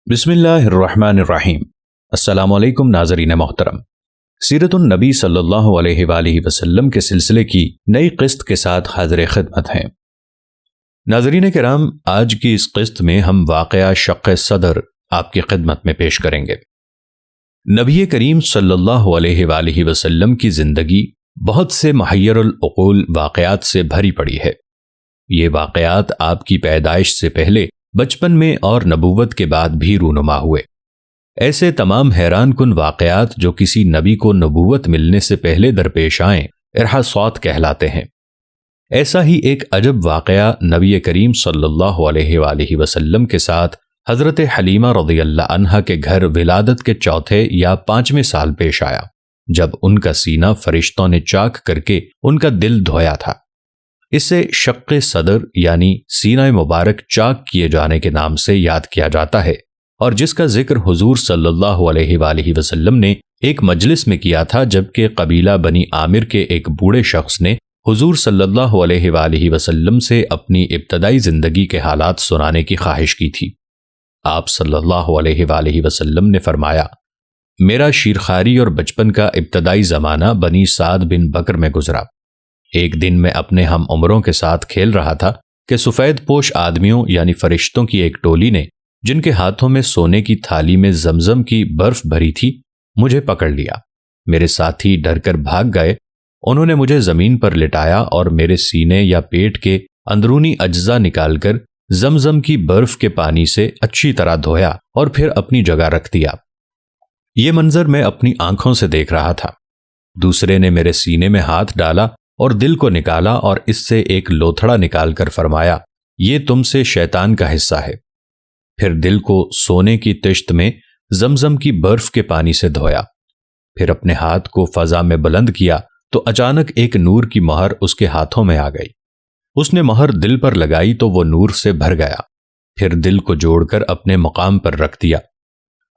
بسم اللہ الرحمن الرحیم۔ السلام علیکم ناظرین محترم، سیرت النبی صلی اللہ علیہ وآلہ وسلم کے سلسلے کی نئی قسط کے ساتھ حاضر خدمت ہیں۔ ناظرین کرام، آج کی اس قسط میں ہم واقعہ شق صدر آپ کی خدمت میں پیش کریں گے۔ نبی کریم صلی اللہ علیہ وآلہ وسلم کی زندگی بہت سے محیر العقول واقعات سے بھری پڑی ہے۔ یہ واقعات آپ کی پیدائش سے پہلے، بچپن میں اور نبوت کے بعد بھی رونما ہوئے۔ ایسے تمام حیران کن واقعات جو کسی نبی کو نبوت ملنے سے پہلے درپیش آئیں، ارحاسات کہلاتے ہیں۔ ایسا ہی ایک عجب واقعہ نبی کریم صلی اللہ علیہ وآلہ وسلم کے ساتھ حضرت حلیمہ رضی اللہ عنہا کے گھر ولادت کے چوتھے یا 5ویں سال پیش آیا، جب ان کا سینہ فرشتوں نے چاک کر کے ان کا دل دھویا تھا۔ اسے شق صدر یعنی سینہ مبارک چاک کیے جانے کے نام سے یاد کیا جاتا ہے، اور جس کا ذکر حضور صلی اللہ علیہ وآلہ وسلم نے ایک مجلس میں کیا تھا، جبکہ قبیلہ بنی عامر کے ایک بوڑھے شخص نے حضور صلی اللہ علیہ وآلہ وسلم سے اپنی ابتدائی زندگی کے حالات سنانے کی خواہش کی تھی۔ آپ صلی اللہ علیہ وآلہ وسلم نے فرمایا، میرا شیرخواری اور بچپن کا ابتدائی زمانہ بنی سعد بن بکر میں گزرا۔ ایک دن میں اپنے ہم عمروں کے ساتھ کھیل رہا تھا کہ سفید پوش آدمیوں یعنی فرشتوں کی ایک ٹولی نے، جن کے ہاتھوں میں سونے کی تھالی میں زمزم کی برف بھری تھی، مجھے پکڑ لیا۔ میرے ساتھی ڈر کر بھاگ گئے۔ انہوں نے مجھے زمین پر لٹایا اور میرے سینے یا پیٹ کے اندرونی اجزاء نکال کر زمزم کی برف کے پانی سے اچھی طرح دھویا اور پھر اپنی جگہ رکھ دیا۔ یہ منظر میں اپنی آنکھوں سے دیکھ رہا تھا۔ دوسرے نے میرے سینے میں ہاتھ ڈالا اور دل کو نکالا اور اس سے ایک لوتھڑا نکال کر فرمایا، یہ تم سے شیطان کا حصہ ہے۔ پھر دل کو سونے کی طشت میں زمزم کی برف کے پانی سے دھویا۔ پھر اپنے ہاتھ کو فضا میں بلند کیا تو اچانک ایک نور کی مہر اس کے ہاتھوں میں آ گئی۔ اس نے مہر دل پر لگائی تو وہ نور سے بھر گیا۔ پھر دل کو جوڑ کر اپنے مقام پر رکھ دیا۔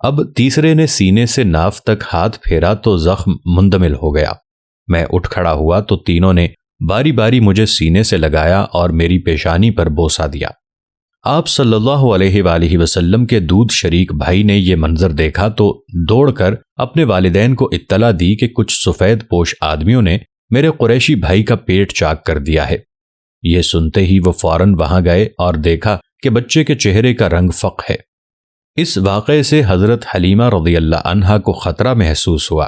اب تیسرے نے سینے سے ناف تک ہاتھ پھیرا تو زخم مندمل ہو گیا۔ میں اٹھ کھڑا ہوا تو تینوں نے باری باری مجھے سینے سے لگایا اور میری پیشانی پر بوسہ دیا۔ آپ صلی اللہ علیہ وآلہ وسلم کے دودھ شریک بھائی نے یہ منظر دیکھا تو دوڑ کر اپنے والدین کو اطلاع دی کہ کچھ سفید پوش آدمیوں نے میرے قریشی بھائی کا پیٹ چاک کر دیا ہے۔ یہ سنتے ہی وہ فوراً وہاں گئے اور دیکھا کہ بچے کے چہرے کا رنگ فق ہے۔ اس واقعے سے حضرت حلیمہ رضی اللہ عنہا کو خطرہ محسوس ہوا،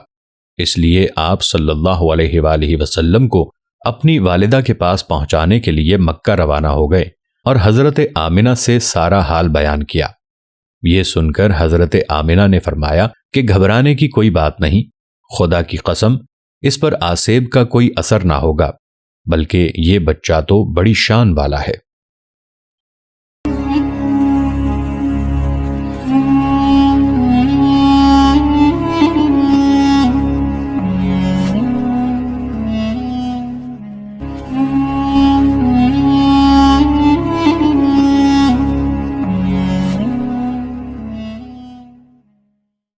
اس لیے آپ صلی اللہ علیہ وآلہ وسلم کو اپنی والدہ کے پاس پہنچانے کے لیے مکہ روانہ ہو گئے اور حضرت آمنہ سے سارا حال بیان کیا۔ یہ سن کر حضرت آمنہ نے فرمایا کہ گھبرانے کی کوئی بات نہیں، خدا کی قسم اس پر آسیب کا کوئی اثر نہ ہوگا، بلکہ یہ بچہ تو بڑی شان والا ہے۔